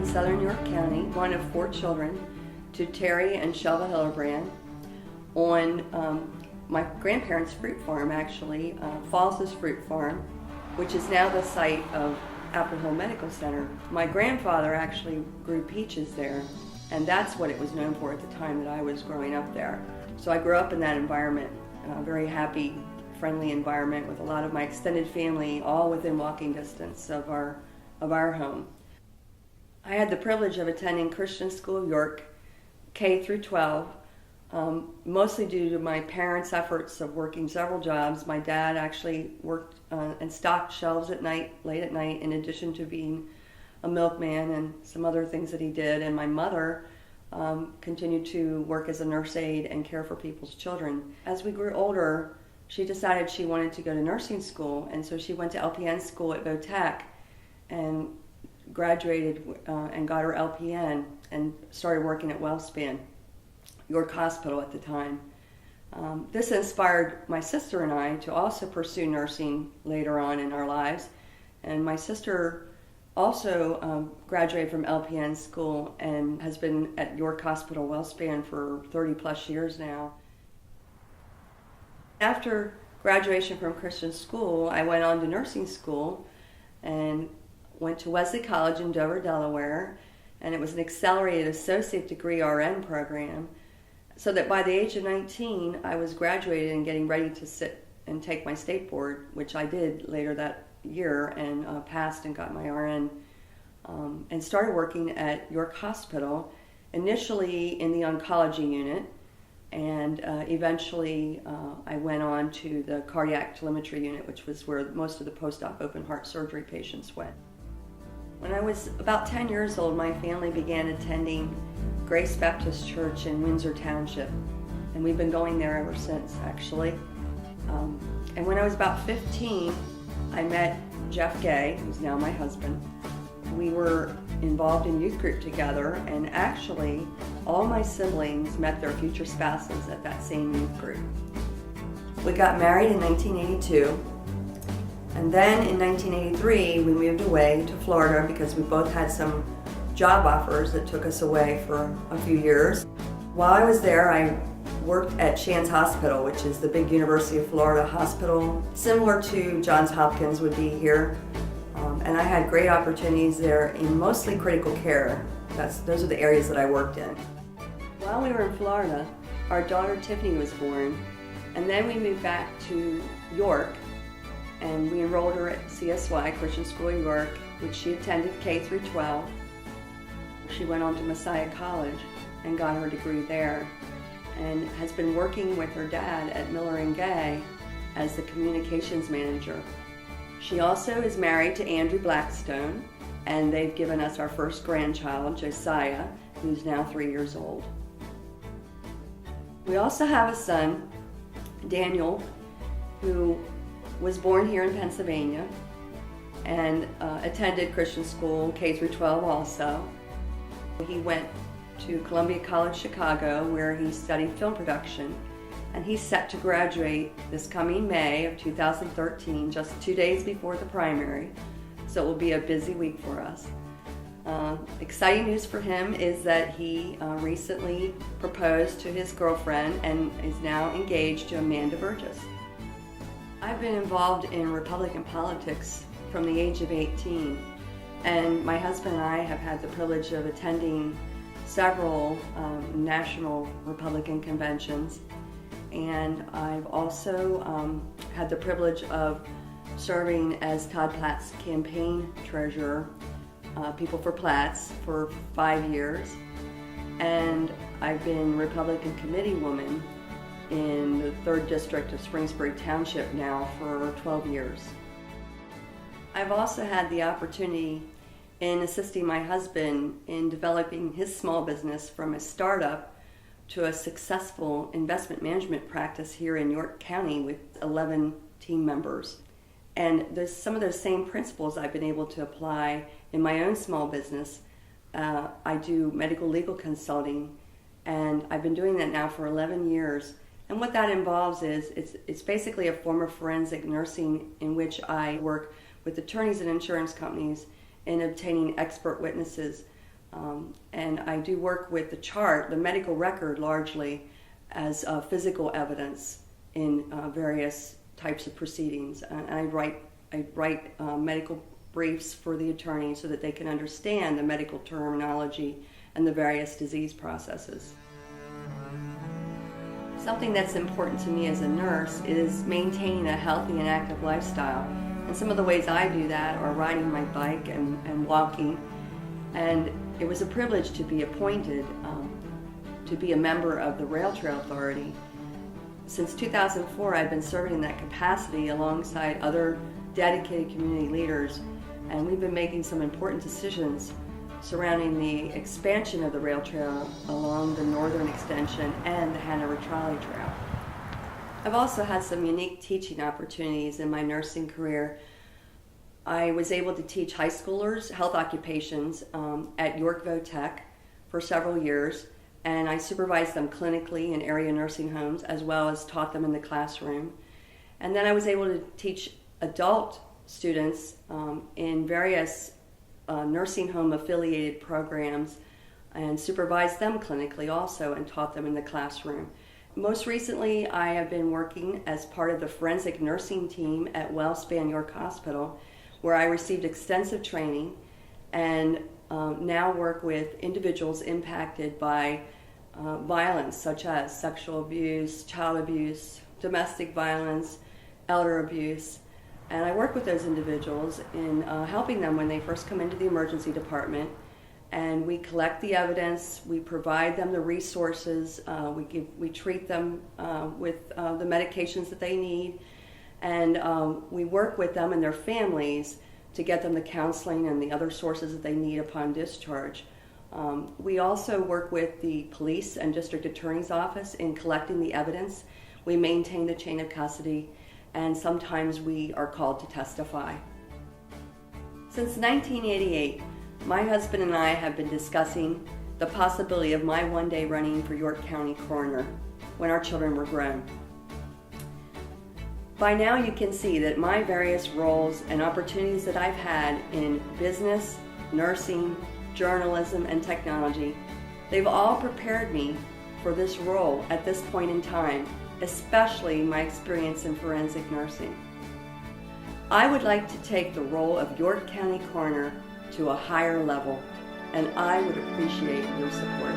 southern York County, one of 4 children, to Terry and Shelva Hillerbrand on my grandparents' fruit farm, actually, Falls' Fruit Farm, which is now the site of Apple Hill Medical Center. My grandfather actually grew peaches there, and that's what it was known for at the time that I was growing up there. So I grew up in that environment, a very happy, friendly environment with a lot of my extended family all within walking distance of our home. I had the privilege of attending Christian School of York, K through 12, mostly due to my parents' efforts of working several jobs. My dad actually worked and stocked shelves at night, late at night, in addition to being a milkman and some other things that he did. And my mother continued to work as a nurse aide and care for people's children. As we grew older, she decided she wanted to go to nursing school, and so she went to LPN school at Votech and graduated and got her LPN and started working at WellSpan, York Hospital at the time. This inspired my sister and I to also pursue nursing later on in our lives. And my sister also graduated from LPN school and has been at York Hospital WellSpan for 30 plus years now. After graduation from Christian school, I went on to nursing school and went to Wesley College in Dover, Delaware, and it was an accelerated associate degree RN program, so that by the age of 19, I was graduated and getting ready to sit and take my state board, which I did later that year and passed and got my RN, and started working at York Hospital, initially in the oncology unit, and eventually I went on to the cardiac telemetry unit, which was where most of the post-op open heart surgery patients went. When I was about 10 years old, my family began attending Grace Baptist Church in Windsor Township, and we've been going there ever since, actually. And when I was about 15, I met Jeff Gay, who's now my husband. We were involved in youth group together, and actually all my siblings met their future spouses at that same youth group. We got married in 1982, and then in 1983 we moved away to Florida because we both had some job offers that took us away for a few years. While I was there, I worked at Shands Hospital, which is the big University of Florida hospital, similar to Johns Hopkins would be here. And I had great opportunities there in mostly critical care. Those are the areas that I worked in. While we were in Florida, our daughter Tiffany was born, and then we moved back to York, and we enrolled her at CSY, Christian School of York, which she attended K through 12. She went on to Messiah College and got her degree there, and has been working with her dad at Miller & Gay as the communications manager. She also is married to Andrew Blackstone, and they've given us our first grandchild, Josiah, who's now 3 years old. We also have a son, Daniel, who was born here in Pennsylvania and attended Christian school K through 12 also. He went to Columbia College Chicago, where he studied film production, and he's set to graduate this coming May of 2013, just 2 days before the primary, so it will be a busy week for us. Exciting news for him is that he recently proposed to his girlfriend and is now engaged to Amanda Burgess. I've been involved in Republican politics from the age of 18, and my husband and I have had the privilege of attending several national Republican conventions, and I've also had the privilege of serving as Todd Platt's campaign treasurer, People for Platts, for 5 years, and I've been Republican committee woman in the 3rd District of Springsbury Township now for 12 years. I've also had the opportunity in assisting my husband in developing his small business from a startup to a successful investment management practice here in York County with 11 team members. And there's some of those same principles I've been able to apply in my own small business. I do medical legal consulting, and I've been doing that now for 11 years. And what that involves is it's basically a form of forensic nursing in which I work with attorneys and insurance companies in obtaining expert witnesses And I do work with the chart, the medical record largely, as physical evidence in various types of proceedings. And I write medical briefs for the attorney so that they can understand the medical terminology and the various disease processes. Something that's important to me as a nurse is maintaining a healthy and active lifestyle. And some of the ways I do that are riding my bike and walking. And it was a privilege to be appointed to be a member of the Rail Trail Authority. Since 2004, I've been serving in that capacity alongside other dedicated community leaders, and we've been making some important decisions surrounding the expansion of the rail trail along the northern extension and the Hanover Trolley Trail. I've also had some unique teaching opportunities in my nursing career. I was able to teach high schoolers health occupations at Yorkville Tech for several years, and I supervised them clinically in area nursing homes as well as taught them in the classroom. And then I was able to teach adult students in various nursing home affiliated programs and supervised them clinically also and taught them in the classroom. Most recently, I have been working as part of the forensic nursing team at WellSpan York Hospital, where I received extensive training and now work with individuals impacted by violence such as sexual abuse, child abuse, domestic violence, elder abuse. And I work with those individuals in helping them when they first come into the emergency department. And we collect the evidence, we provide them the resources, we treat them with the medications that they need, and we work with them and their families to get them the counseling and the other sources that they need upon discharge. We also work with the police and district attorney's office in collecting the evidence. We maintain the chain of custody, and sometimes we are called to testify. Since 1988, my husband and I have been discussing the possibility of my one day running for York County Coroner when our children were grown. By now you can see that my various roles and opportunities that I've had in business, nursing, journalism, and technology, they've all prepared me for this role at this point in time, especially my experience in forensic nursing. I would like to take the role of York County Coroner to a higher level, and I would appreciate your support.